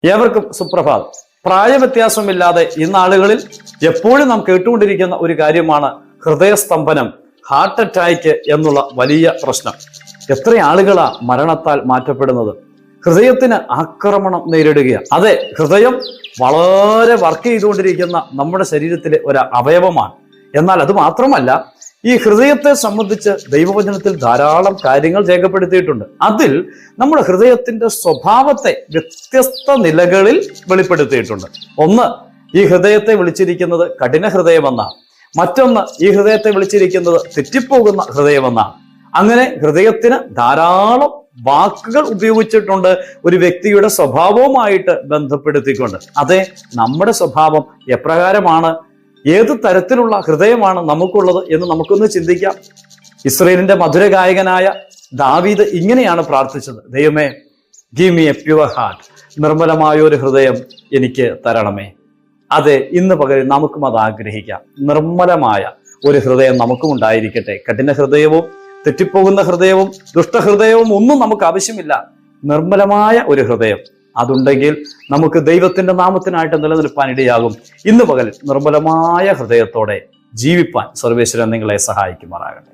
ഏവർക്കും സുപ്രഭാതം. പ്രായവ്യത്യാസമില്ലാതെ ഇന്നാളുകളിൽ എപ്പോഴും നാം കേട്ടുകൊണ്ടിരിക്കുന്ന ഒരു കാര്യമാണ് ഹൃദയസ്തംഭനം, ഹാർട്ട് അറ്റാക്ക് എന്നുള്ള വലിയ പ്രശ്നം. എത്ര ആളുകളാ മരണത്താൽ മാറ്റപ്പെടുന്നത്? ഹൃദയത്തിന് ആക്രമണം നേരിടുകയാണ്. അതെ, ഹൃദയം വളരെ വർക്ക് ചെയ്തുകൊണ്ടിരിക്കുന്ന നമ്മുടെ ശരീരത്തിലെ ഒരു അവയവമാണ്. എന്നാൽ അത് മാത്രമല്ല, ഈ ഹൃദയത്തെ സംബന്ധിച്ച് ദൈവവചനത്തിൽ ധാരാളം കാര്യങ്ങൾ രേഖപ്പെടുത്തിയിട്ടുണ്ട്. അതിൽ നമ്മുടെ ഹൃദയത്തിന്റെ സ്വഭാവത്തെ വ്യത്യസ്ത നിലകളിൽ വെളിപ്പെടുത്തിയിട്ടുണ്ട്. ഒന്ന്, ഈ ഹൃദയത്തെ വിളിച്ചിരിക്കുന്നത് കഠിന ഹൃദയമെന്നാണ്. മറ്റൊന്ന്, ഈ ഹൃദയത്തെ വിളിച്ചിരിക്കുന്നത് തെറ്റിപ്പോകുന്ന ഹൃദയമെന്നാണ്. അങ്ങനെ ഹൃദയത്തിന് ധാരാളം വാക്കുകൾ ഉപയോഗിച്ചിട്ടുണ്ട് ഒരു വ്യക്തിയുടെ സ്വഭാവവുമായിട്ട് ബന്ധപ്പെടുത്തിക്കൊണ്ട്. അതെ, നമ്മുടെ സ്വഭാവം എപ്രകാരമാണ്, ഏത് തരത്തിലുള്ള ഹൃദയമാണ് നമുക്കുള്ളത് എന്ന് നമുക്കൊന്ന് ചിന്തിക്കാം. ഇസ്രായേലിന്റെ മധുര ഗായകനായ ദാവീദ് ഇങ്ങനെയാണ് പ്രാർത്ഥിച്ചത്: ദൈവമേ, give me A pure heart, നിർമ്മലമായ ഒരു ഹൃദയം എനിക്ക് തരണമേ. അതെ, ഇന്ന് പകരം നമുക്കും അത് ആഗ്രഹിക്കാം. നിർമ്മലമായ ഒരു ഹൃദയം നമുക്കും ഉണ്ടായിരിക്കട്ടെ. കഠിന ഹൃദയവും തെറ്റിപ്പോകുന്ന ഹൃദയവും ദുഷ്ടഹൃദയവും ഒന്നും നമുക്ക് ആവശ്യമില്ല. നിർമ്മലമായ ഒരു ഹൃദയം അതുണ്ടെങ്കിൽ നമുക്ക് ദൈവത്തിന്റെ നാമത്തിനായിട്ട് നിലനിൽപ്പാൻ ഇടയാകും. ഇന്ന് പകൽ നിർമ്മലമായ ഹൃദയത്തോടെ ജീവിപ്പാൻ സർവേശ്വരൻ നിങ്ങളെ സഹായിക്കുമാറാകട്ടെ.